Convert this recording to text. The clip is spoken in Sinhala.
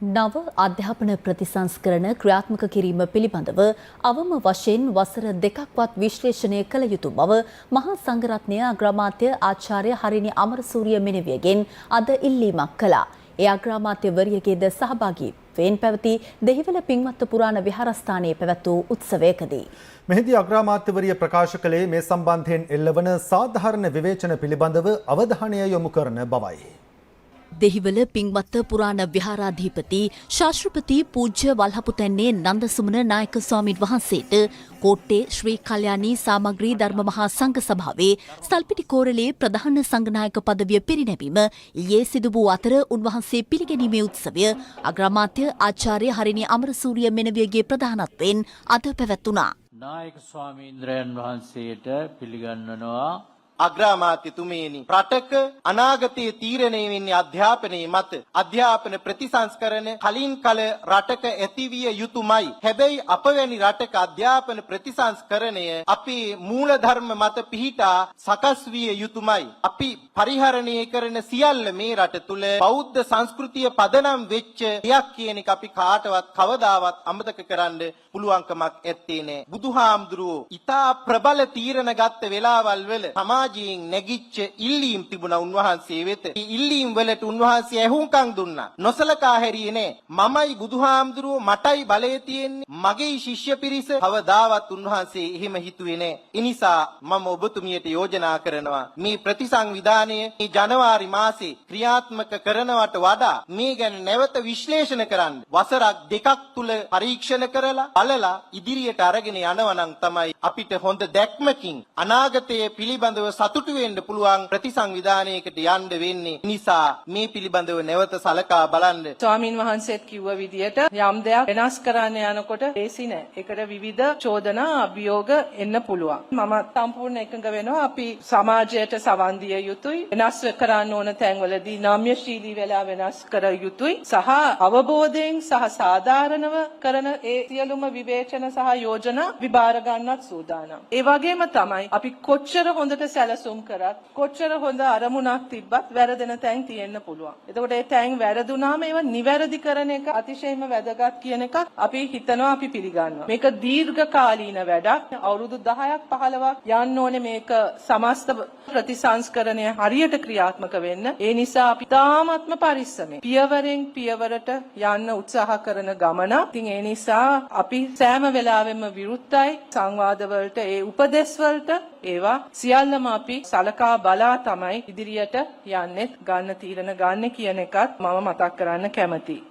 නව අධ්‍යාපන ප්‍රතිසංස්කරණ ක්‍රියාත්මක කිරීම පිළිබඳව අවම වශයෙන් වසර දෙකක්වත් විශ්ලේෂණය කළ යුතු බව මහා සංඝරත්නය අග්‍රාමාත්‍ය ආචාර්ය හරිනි අමරසූරිය මෙනෙවියගෙන් අද ඉල්ලීමක් කළා. ඒ අග්‍රාමාත්‍යවරියගේද සහභාගීත්වයෙන් පැවති දෙහිවල පින්වත්ත පුරාණ විහාරස්ථානයේ පැවැත් වූ උත්සවයකදී මෙහිදී අග්‍රාමාත්‍යවරිය ප්‍රකාශ කළේ මේ සම්බන්ධයෙන් එල්ලවන සාධාරණ විවේචන පිළිබඳව අවධානය යොමු කරන බවයි. දෙහිවල පින්වත්ත පුරාණ විහාරාධිපති ශාස්ත්‍රපති පූජ්‍ය වල්හපුතැන්නේ නන්දසුමන නායක ස්වාමීන් වහන්සේට කෝට්ටේ ශ්‍රී කල්යාණී සාමග්‍රී ධර්ම මහා සංඝ සභාවේ සල්පිටි කෝරළේ ප්‍රධාන සංඝනායක පදවිය පිරිනැමීම ඊයේ සිදු වූ අතර උන්වහන්සේ පිළිගැනීමේ උත්සවය අග්‍රාමාත්‍ය ආචාර්ය හරිනි අමරසූරිය මෙනෙවියගේ ප්‍රධානත්වයෙන් අද පැවැත්වුණා. නායක ස්වාමීන්ද්‍රයන් වහන්සේට පිළිගන්වනවා. අග්‍රාමාත්‍යතුමනි, රටක අනාගතයේ තීරණය වෙන්නේ අධ්‍යාපනයේ මත. අධ්‍යාපන ප්‍රතිසංස්කරණ කලින් කල රටක ඇතිවිය යුතුයමයි. හැබැයි අපවැනි රටක අධ්‍යාපන ප්‍රතිසංස්කරණය අපේ මූලධර්ම මත පිහිටා සකස් විය යුතුයමයි. අපි පරිහරණය කරන සියල්ල මේ රට තුල බෞද්ධ සංස්කෘතිය පදනම් වෙච්ච දෙයක් කියන එක අපි කාටවත් කවදාවත් අමතක කරන්න පුළුවන්කමක් ඇත්තේ නෑ. බුදුහාමුදුරුවෝ ඊටා ප්‍රබල තීරණ ගත්ත වෙලාවල් වල සමාජයෙන් නැගිච්ච ඉල්ලීම් තිබුණා උන්වහන්සේ වෙත. මේ ඉල්ලීම් වලට උන්වහන්සේ ඇහුම්කන් දුන්නා. නොසලකා හැරියේ නෑ. මමයි බුදුහාමුදුරුවෝ මටයි බලය තියෙන්නේ. මගේ ශිෂ්‍ය පිරිස කවදාවත් උන්වහන්සේ එහෙම හිතුවේ නෑ. ඒ නිසා මම ඔබතුමියට යෝජනා කරනවා මේ ප්‍රතිසංවිධානය මේ ජනවාරි මාසේ ක්‍රියාත්මක කරනවට වඩා මේ ගැන නැවත විශ්ලේෂණ කරන්න. වසරක් දෙකක් තුල පරීක්ෂණ කරලා බලලා ඉදිරියට අරගෙන යනවා නම් තමයි අපිට හොඳ දැක්මකින් අනාගතයේ පිළිබඳව සතුටු වෙන්න පුළුවන් ප්‍රතිසංවිධානයකට යන්න වෙන්නේ. නිසා මේ පිළිබඳව නැවත සලකා බලන්න. ස්වාමින් වහන්සේත් කිව්ව විදියට යම් දෙයක් වෙනස් කරන්න යනකොට ලේසි නෑ. ඒකට විවිධ චෝදනා අභියෝග එන්න පුළුවන්. මම සම්පූර්ණ එකඟ වෙනවා අපි සමාජයට සවන් දිය යුතුයි. වෙනස් කරන්න ඕන තැන්වලදී නාම්‍යශීලී වෙලා වෙනස් කර යුතුයි. සහ අවබෝධයෙන් සහ සාධාරණව කරන ඒ සියලුම විවේචන සහ යෝජනා විභාර ගන්නත් සූදානම්. ඒ වගේම තමයි අපි කොච්චර හොඳට සැලසුම් කරත් කොච්චර හොඳ අරමුණක් තිබ්බත් වැරදෙන තැන් තියෙන්න පුළුවන්. එතකොට ඒ තැන් වැරදුනාම ඒව නිවැරදි කරන එක අතිශයින්ම වැදගත් කියන එක අපි හිතනවා අපි පිළිගන්නවා. මේක දීර්ඝකාලීන වැඩක්. අවුරුදු 10ක් 15ක් යන්න ඕනේ මේක සමස්ත ප්‍රතිසංස්කරණය හරියට ක්‍රියාත්මක වෙන්න. ඒ නිසා අපි තාමත්ම පරිස්සමෙන් පියවරෙන් පියවරට යන්න උත්සාහ කරන ගමන. ඉතින් ඒ නිසා අපි සෑම වෙලාවෙම විරුද්ධයි සංවාද වලට ඒ උපදෙස් වලට ඒවා සියල්ලම අපි සලකා බලා තමයි ඉදිරියට යන්නේ ගන්න තීරණ ගන්න කියන එකත් මම මතක් කරන්න කැමතියි.